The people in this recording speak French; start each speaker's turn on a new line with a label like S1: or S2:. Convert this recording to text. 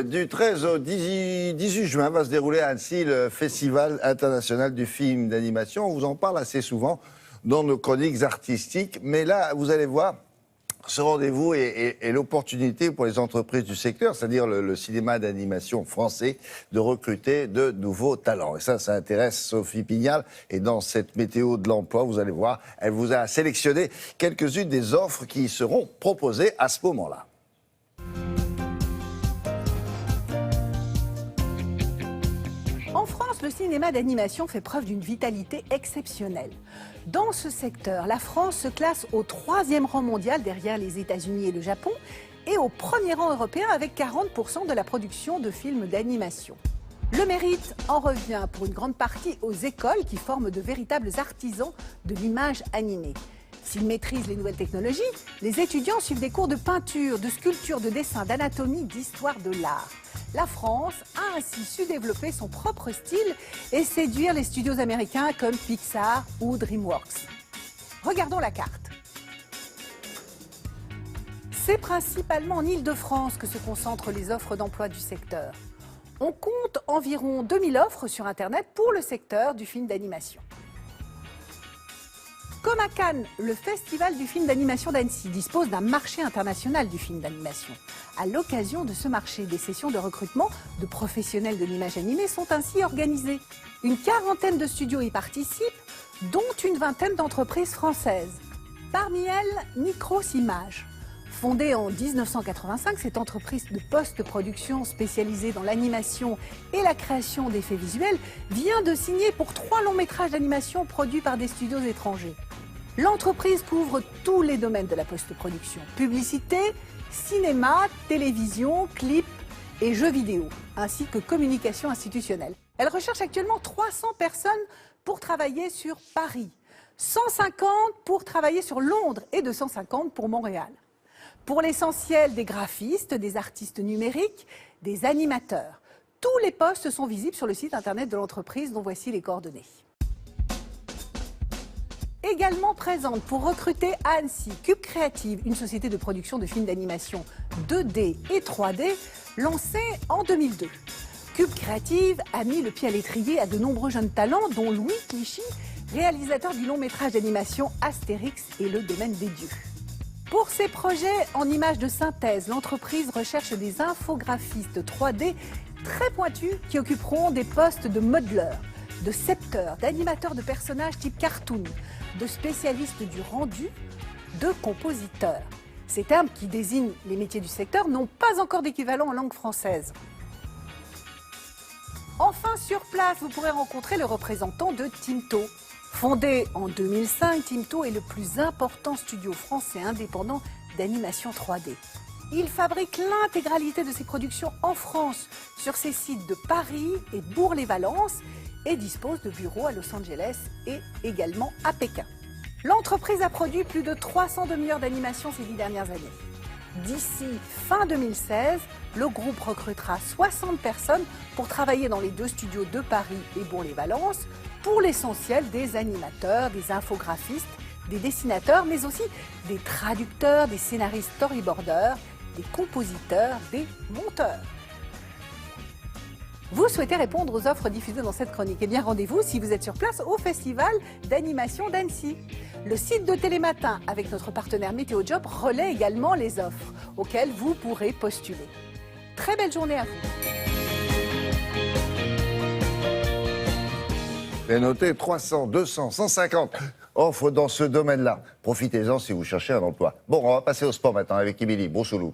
S1: Du 13 au 18 juin va se dérouler à Annecy le Festival international du film d'animation. On vous en parle assez souvent dans nos chroniques artistiques. Mais là, vous allez voir, ce rendez-vous est l'opportunité pour les entreprises du secteur, c'est-à-dire le cinéma d'animation français, de recruter de nouveaux talents. Et ça intéresse Sophie Pignal. Et dans cette météo de l'emploi, vous allez voir, elle vous a sélectionné quelques-unes des offres qui seront proposées à ce moment-là.
S2: En France, le cinéma d'animation fait preuve d'une vitalité exceptionnelle. Dans ce secteur, la France se classe au 3e rang mondial derrière les États-Unis et le Japon et au 1er rang européen avec 40% de la production de films d'animation. Le mérite en revient pour une grande partie aux écoles qui forment de véritables artisans de l'image animée. S'ils maîtrisent les nouvelles technologies, les étudiants suivent des cours de peinture, de sculpture, de dessin, d'anatomie, d'histoire de l'art. La France a ainsi su développer son propre style et séduire les studios américains comme Pixar ou DreamWorks. Regardons la carte. C'est principalement en Île-de-France que se concentrent les offres d'emploi du secteur. On compte environ 2000 offres sur Internet pour le secteur du film d'animation. Comme à Cannes, le Festival du film d'animation d'Annecy dispose d'un marché international du film d'animation. À l'occasion de ce marché, des sessions de recrutement de professionnels de l'image animée sont ainsi organisées. Une quarantaine de studios y participent, dont une vingtaine d'entreprises françaises. Parmi elles, Nicros Images. Fondée en 1985, cette entreprise de post-production spécialisée dans l'animation et la création d'effets visuels vient de signer pour 3 longs métrages d'animation produits par des studios étrangers. L'entreprise couvre tous les domaines de la post-production, publicité, cinéma, télévision, clips et jeux vidéo, ainsi que communication institutionnelle. Elle recherche actuellement 300 personnes pour travailler sur Paris, 150 pour travailler sur Londres et 250 pour Montréal. Pour l'essentiel, des graphistes, des artistes numériques, des animateurs. Tous les postes sont visibles sur le site internet de l'entreprise dont voici les coordonnées. Également présente pour recruter à Annecy, Cube Creative, une société de production de films d'animation 2D et 3D, lancée en 2002. Cube Creative a mis le pied à l'étrier à de nombreux jeunes talents, dont Louis Clichy, réalisateur du long métrage d'animation Astérix et le domaine des dieux. Pour ses projets en images de synthèse, l'entreprise recherche des infographistes 3D très pointus qui occuperont des postes de modeleurs, de scepteurs, d'animateurs de personnages type cartoon, de spécialistes du rendu, de compositeurs. Ces termes qui désignent les métiers du secteur n'ont pas encore d'équivalent en langue française. Enfin, sur place, vous pourrez rencontrer le représentant de Tinto. Fondé en 2005, Tinto est le plus important studio français indépendant d'animation 3D. Il fabrique l'intégralité de ses productions en France, sur ses sites de Paris et Bourg-les-Valences, et dispose de bureaux à Los Angeles et également à Pékin. L'entreprise a produit plus de 300 demi-heures d'animation ces 10 dernières années. D'ici fin 2016, le groupe recrutera 60 personnes pour travailler dans les 2 studios de Paris et Bourg-les-Valences, pour l'essentiel des animateurs, des infographistes, des dessinateurs, mais aussi des traducteurs, des scénaristes storyboarders, des compositeurs, des monteurs. Vous souhaitez répondre aux offres diffusées dans cette chronique? Eh bien, rendez-vous si vous êtes sur place au Festival d'animation d'Annecy. Le site de Télématin, avec notre partenaire Météo Job, relaie également les offres auxquelles vous pourrez postuler. Très belle journée à vous.
S1: Et notez 300, 200, 150 offres dans ce domaine-là. Profitez-en si vous cherchez un emploi. Bon, on va passer au sport maintenant avec Émilie Broussoulou.